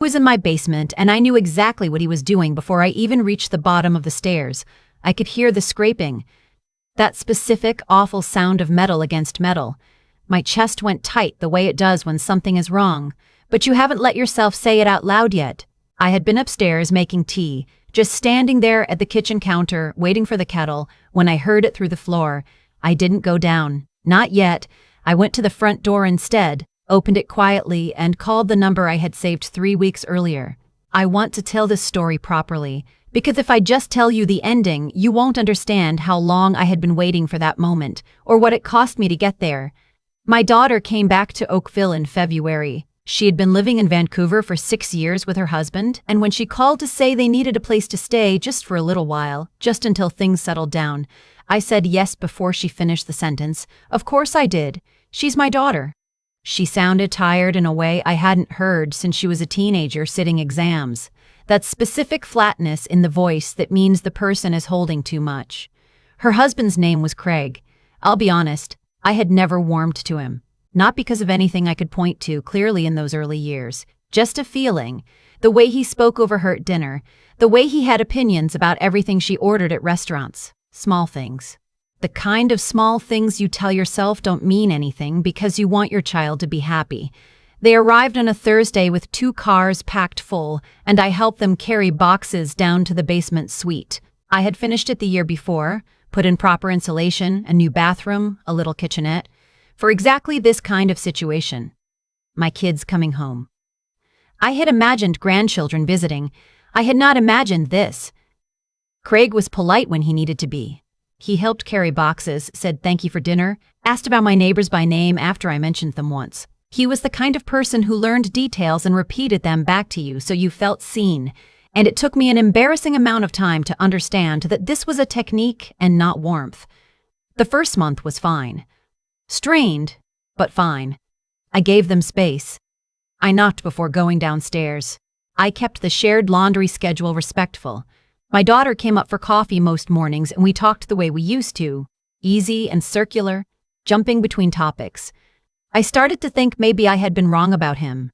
was in my basement, and I knew exactly what he was doing before I even reached the bottom of the stairs. I could hear the scraping, that specific, awful sound of metal against metal. My chest went tight the way it does when something is wrong. But you haven't let yourself say it out loud yet. I had been upstairs making tea, just standing there at the kitchen counter, waiting for the kettle, when I heard it through the floor. I didn't go down. Not yet. I went to the front door instead, opened it quietly, and called the number I had saved 3 weeks earlier. I want to tell this story properly, because if I just tell you the ending, you won't understand how long I had been waiting for that moment, or what it cost me to get there. My daughter came back to Oakville in February. She had been living in Vancouver for 6 years with her husband, and when she called to say they needed a place to stay just for a little while, just until things settled down, I said yes before she finished the sentence. Of course I did. She's my daughter. She sounded tired in a way I hadn't heard since she was a teenager sitting exams. That specific flatness in the voice that means the person is holding too much. Her husband's name was Craig. I'll be honest, I had never warmed to him. Not because of anything I could point to clearly in those early years. Just a feeling. The way he spoke over her at dinner. The way he had opinions about everything she ordered at restaurants. Small things. The kind of small things you tell yourself don't mean anything because you want your child to be happy. They arrived on a Thursday with 2 cars packed full, and I helped them carry boxes down to the basement suite. I had finished it the year before, put in proper insulation, a new bathroom, a little kitchenette, for exactly this kind of situation. My kids coming home. I had imagined grandchildren visiting. I had not imagined this. Craig was polite when he needed to be. He helped carry boxes, said thank you for dinner, asked about my neighbors by name after I mentioned them once. He was the kind of person who learned details and repeated them back to you so you felt seen, and it took me an embarrassing amount of time to understand that this was a technique and not warmth. The first month was fine. Strained, but fine. I gave them space. I knocked before going downstairs. I kept the shared laundry schedule respectful. My daughter came up for coffee most mornings and we talked the way we used to, easy and circular, jumping between topics. I started to think maybe I had been wrong about him.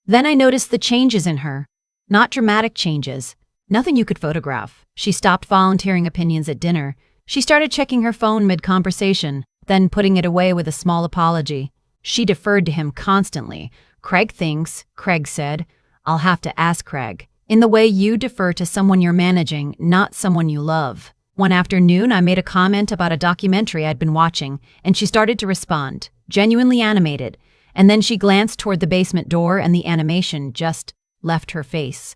Then I noticed the changes in her. Not dramatic changes. Nothing you could photograph. She stopped volunteering opinions at dinner. She started checking her phone mid-conversation, then putting it away with a small apology. She deferred to him constantly. Craig thinks, Craig said. I'll have to ask Craig. In the way you defer to someone you're managing, not someone you love. One afternoon, I made a comment about a documentary I'd been watching, and she started to respond, genuinely animated. And then she glanced toward the basement door and the animation just left her face.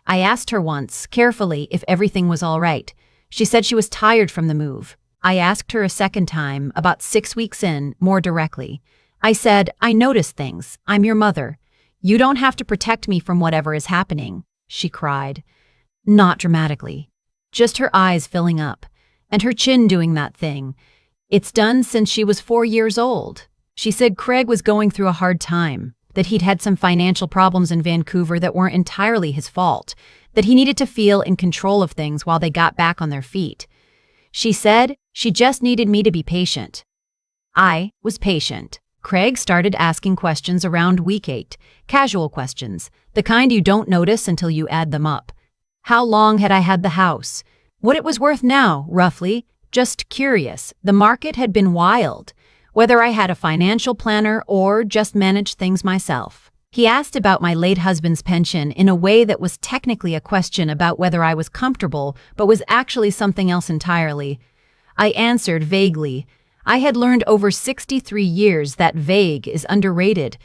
I asked her once, carefully, if everything was all right. She said she was tired from the move. I asked her a second time, about 6 weeks in, more directly. I said, I noticed things. I'm your mother. You don't have to protect me from whatever is happening. She cried. Not dramatically. Just her eyes filling up, and her chin doing that thing. It's done since she was 4 years old. She said Craig was going through a hard time, that he'd had some financial problems in Vancouver that weren't entirely his fault, that he needed to feel in control of things while they got back on their feet. She said she just needed me to be patient. I was patient. Craig started asking questions around week 8, casual questions, the kind you don't notice until you add them up. How long had I had the house? What it was worth now, roughly. Just curious. The market had been wild. Whether I had a financial planner or just managed things myself. He asked about my late husband's pension in a way that was technically a question about whether I was comfortable, but was actually something else entirely. I answered vaguely. I had learned over 63 years that vague is underrated.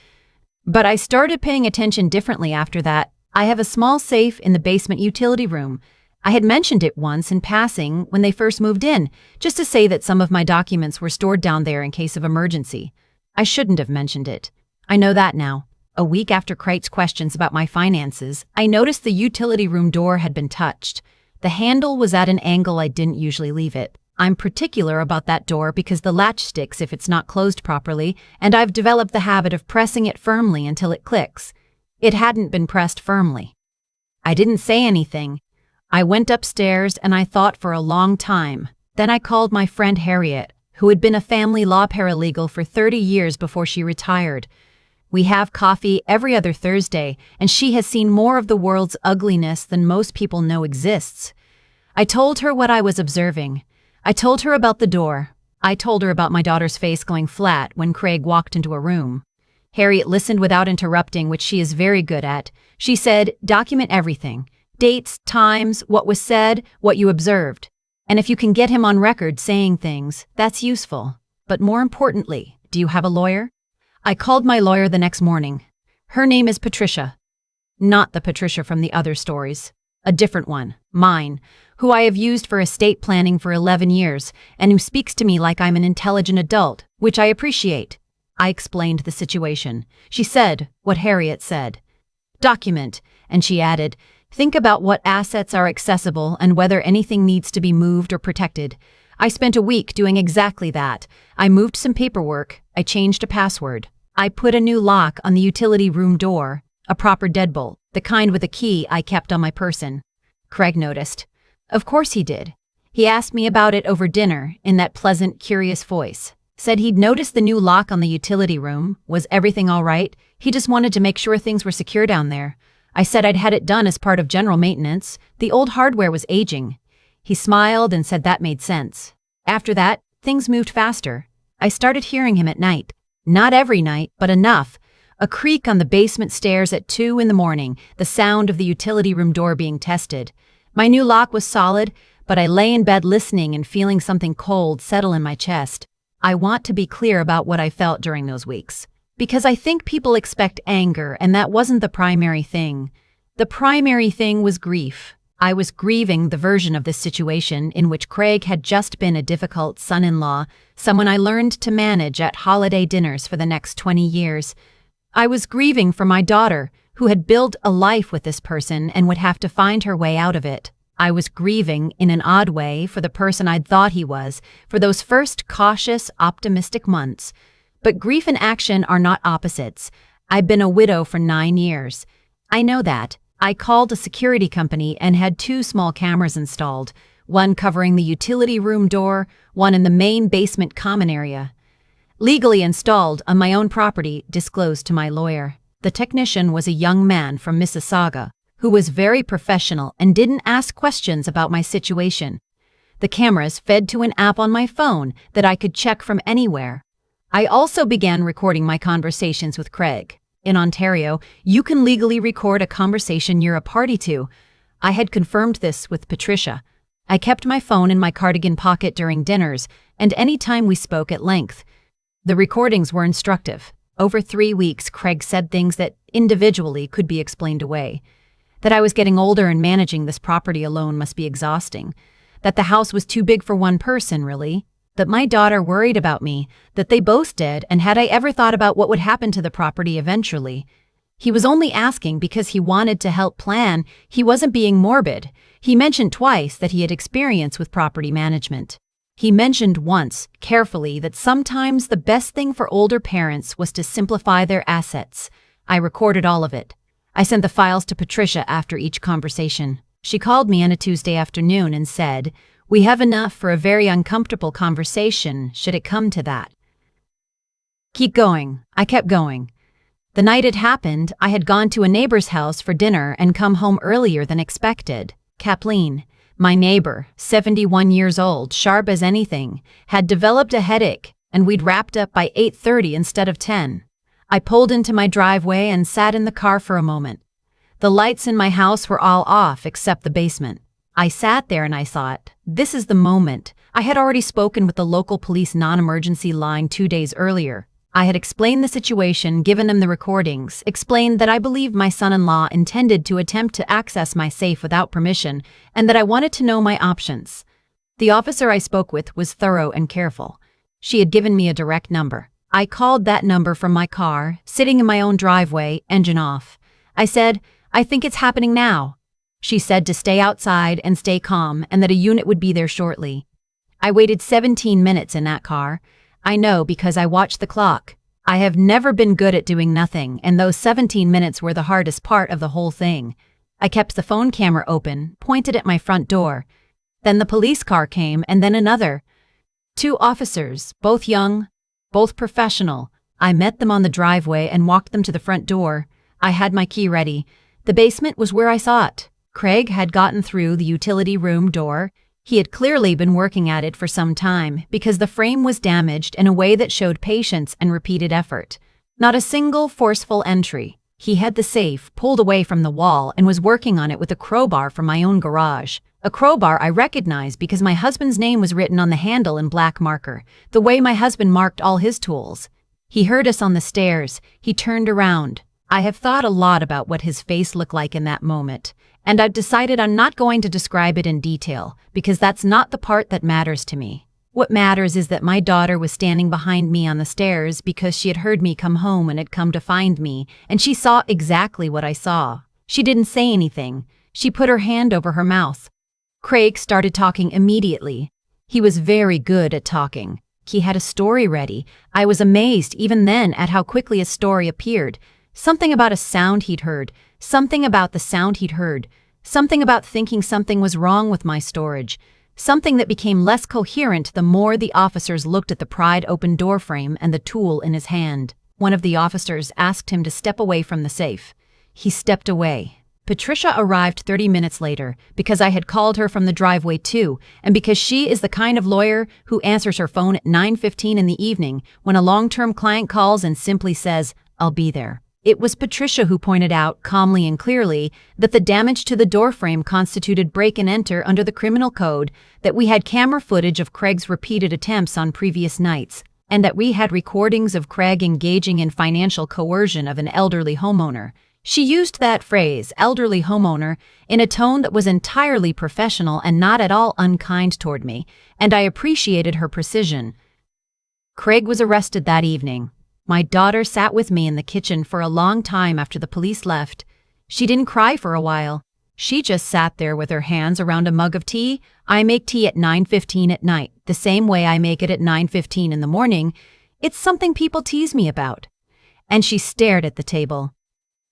But I started paying attention differently after that. I have a small safe in the basement utility room. I had mentioned it once in passing when they first moved in, just to say that some of my documents were stored down there in case of emergency. I shouldn't have mentioned it. I know that now. A week after Kreit's questions about my finances, I noticed the utility room door had been touched. The handle was at an angle I didn't usually leave it. I'm particular about that door because the latch sticks if it's not closed properly, and I've developed the habit of pressing it firmly until it clicks. It hadn't been pressed firmly. I didn't say anything. I went upstairs and I thought for a long time. Then I called my friend Harriet, who had been a family law paralegal for 30 years before she retired. We have coffee every other Thursday, and she has seen more of the world's ugliness than most people know exists. I told her what I was observing. I told her about the door. I told her about my daughter's face going flat when Craig walked into a room. Harriet listened without interrupting, which she is very good at. She said, "Document everything. Dates, times, what was said, what you observed. And if you can get him on record saying things, that's useful. But more importantly, do you have a lawyer?" I called my lawyer the next morning. Her name is Patricia. Not the Patricia from the other stories. A different one, mine, who I have used for estate planning for 11 years, and who speaks to me like I'm an intelligent adult, which I appreciate. I explained the situation. She said what Harriet said. "Document," and she added, "think about what assets are accessible and whether anything needs to be moved or protected." I spent a week doing exactly that. I moved some paperwork. I changed a password. I put a new lock on the utility room door, a proper deadbolt, the kind with a key I kept on my person. Craig noticed. Of course he did. He asked me about it over dinner in that pleasant, curious voice. Said he'd noticed the new lock on the utility room. Was everything all right? He just wanted to make sure things were secure down there. I said I'd had it done as part of general maintenance. The old hardware was aging. He smiled and said that made sense. After that, things moved faster. I started hearing him at night. Not every night, but enough. A creak on the basement stairs at 2 in the morning, the sound of the utility room door being tested. My new lock was solid, but I lay in bed listening and feeling something cold settle in my chest. I want to be clear about what I felt during those weeks, because I think people expect anger, and that wasn't the primary thing. The primary thing was grief. I was grieving the version of this situation in which Craig had just been a difficult son-in-law, someone I learned to manage at holiday dinners for the next 20 years. I was grieving for my daughter, who had built a life with this person and would have to find her way out of it. I was grieving, in an odd way, for the person I'd thought he was, for those first cautious, optimistic months. But grief and action are not opposites. I've been a widow for 9 years. I know that. I called a security company and had 2 small cameras installed, one covering the utility room door, one in the main basement common area. Legally installed on my own property, disclosed to my lawyer. The technician was a young man from Mississauga, who was very professional and didn't ask questions about my situation. The cameras fed to an app on my phone that I could check from anywhere. I also began recording my conversations with Craig. In Ontario, you can legally record a conversation you're a party to. I had confirmed this with Patricia. I kept my phone in my cardigan pocket during dinners and any time we spoke at length. The recordings were instructive. Over 3 weeks, Craig said things that individually could be explained away. That I was getting older and managing this property alone must be exhausting. That the house was too big for one person, really. That my daughter worried about me, that they both did, and had I ever thought about what would happen to the property eventually. He was only asking because he wanted to help plan. He wasn't being morbid. He mentioned twice that he had experience with property management. He mentioned once, carefully, that sometimes the best thing for older parents was to simplify their assets. I recorded all of it. I sent the files to Patricia after each conversation. She called me on a Tuesday afternoon and said, "We have enough for a very uncomfortable conversation, should it come to that." Keep going. I kept going. The night it happened, I had gone to a neighbor's house for dinner and come home earlier than expected. Kathleen, my neighbor, 71 years old, sharp as anything, had developed a headache, and we'd wrapped up by 8:30 instead of 10. I pulled into my driveway and sat in the car for a moment. The lights in my house were all off except the basement. I sat there and I thought, this is the moment. I had already spoken with the local police non-emergency line 2 days earlier. I had explained the situation, given them the recordings, explained that I believed my son-in-law intended to attempt to access my safe without permission, and that I wanted to know my options. The officer I spoke with was thorough and careful. She had given me a direct number. I called that number from my car, sitting in my own driveway, engine off. I said, "I think it's happening now." She said to stay outside and stay calm and that a unit would be there shortly. I waited 17 minutes in that car. I know because I watched the clock. I have never been good at doing nothing, and those 17 minutes were the hardest part of the whole thing. I kept the phone camera open, pointed at my front door. Then the police car came, and then another. 2 officers, both young, both professional, I met them on the driveway and walked them to the front door. I had my key ready. The basement was where I saw it. Craig had gotten through the utility room door. He had clearly been working at it for some time because the frame was damaged in a way that showed patience and repeated effort. Not a single forceful entry. He had the safe pulled away from the wall and was working on it with a crowbar from my own garage. A crowbar I recognized because my husband's name was written on the handle in black marker, the way my husband marked all his tools. He heard us on the stairs. He turned around. I have thought a lot about what his face looked like in that moment, and I've decided I'm not going to describe it in detail because that's not the part that matters to me. What matters is that my daughter was standing behind me on the stairs because she had heard me come home and had come to find me, and she saw exactly what I saw. She didn't say anything. She put her hand over her mouth. Craig started talking immediately. He was very good at talking. He had a story ready. I was amazed even then at how quickly a story appeared. Something about a sound he'd heard. Something about the sound he'd heard. Something about thinking something was wrong with my storage. Something that became less coherent the more the officers looked at the pried open doorframe and the tool in his hand. One of the officers asked him to step away from the safe. He stepped away. Patricia arrived 30 minutes later because I had called her from the driveway too, and because she is the kind of lawyer who answers her phone at 9:15 in the evening when a long-term client calls and simply says, "I'll be there." It was Patricia who pointed out, calmly and clearly, that the damage to the doorframe constituted break and enter under the criminal code, that we had camera footage of Craig's repeated attempts on previous nights, and that we had recordings of Craig engaging in financial coercion of an elderly homeowner. She used that phrase, elderly homeowner, in a tone that was entirely professional and not at all unkind toward me, and I appreciated her precision. Craig was arrested that evening. My daughter sat with me in the kitchen for a long time after the police left. She didn't cry for a while. She just sat there with her hands around a mug of tea. I make tea at 9:15 at night, the same way I make it at 9:15 in the morning. It's something people tease me about. And she stared at the table.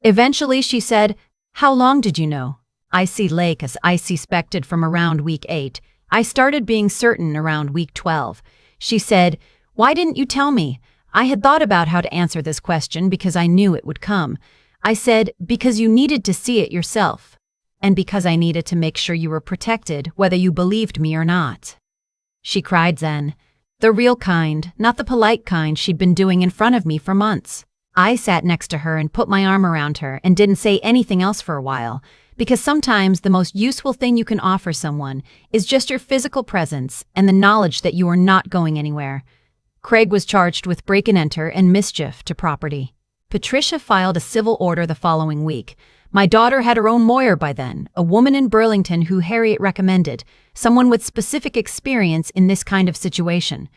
Eventually she said, "How long did you know?" I see lake as I suspected from around week 8. I started being certain around week 12. She said, "Why didn't you tell me?" I had thought about how to answer this question because I knew it would come. I said, "Because you needed to see it yourself. And because I needed to make sure you were protected, whether you believed me or not." She cried then. The real kind, not the polite kind she'd been doing in front of me for months. I sat next to her and put my arm around her and didn't say anything else for a while, because sometimes the most useful thing you can offer someone is just your physical presence and the knowledge that you are not going anywhere. Craig was charged with break and enter and mischief to property. Patricia filed a civil order the following week. My daughter had her own lawyer by then, a woman in Burlington who Harriet recommended, someone with specific experience in this kind of situation.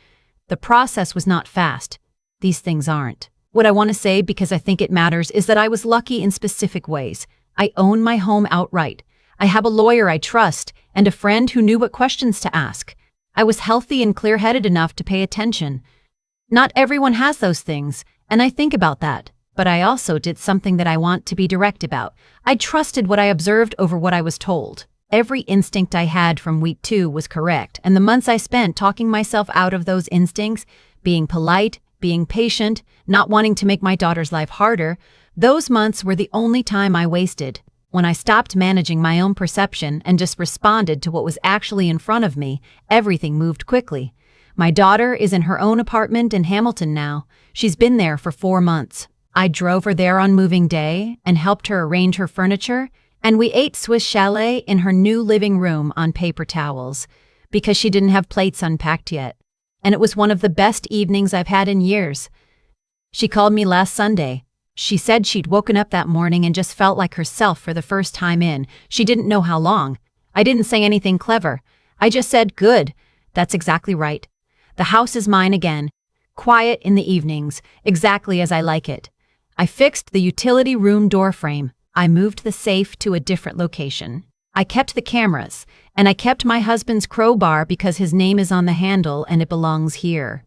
The process was not fast. These things aren't. What I want to say, because I think it matters, is that I was lucky in specific ways. I own my home outright. I have a lawyer I trust and a friend who knew what questions to ask. I was healthy and clear-headed enough to pay attention. Not everyone has those things, and I think about that. But I also did something that I want to be direct about. I trusted what I observed over what I was told. Every instinct I had from week 2 was correct, and the months I spent talking myself out of those instincts, being polite, being patient, not wanting to make my daughter's life harder, those months were the only time I wasted. When I stopped managing my own perception and just responded to what was actually in front of me, everything moved quickly. My daughter is in her own apartment in Hamilton now. She's been there for 4 months. I drove her there on moving day and helped her arrange her furniture, and we ate Swiss chalet in her new living room on paper towels, because she didn't have plates unpacked yet. And it was one of the best evenings I've had in years. She called me last Sunday. She said she'd woken up that morning and just felt like herself for the first time in. She didn't know how long. I didn't say anything clever. I just said, "Good. That's exactly right. The house is mine again. Quiet in the evenings, exactly as I like it." I fixed the utility room door frame. I moved the safe to a different location. I kept the cameras, and I kept my husband's crowbar because his name is on the handle and it belongs here.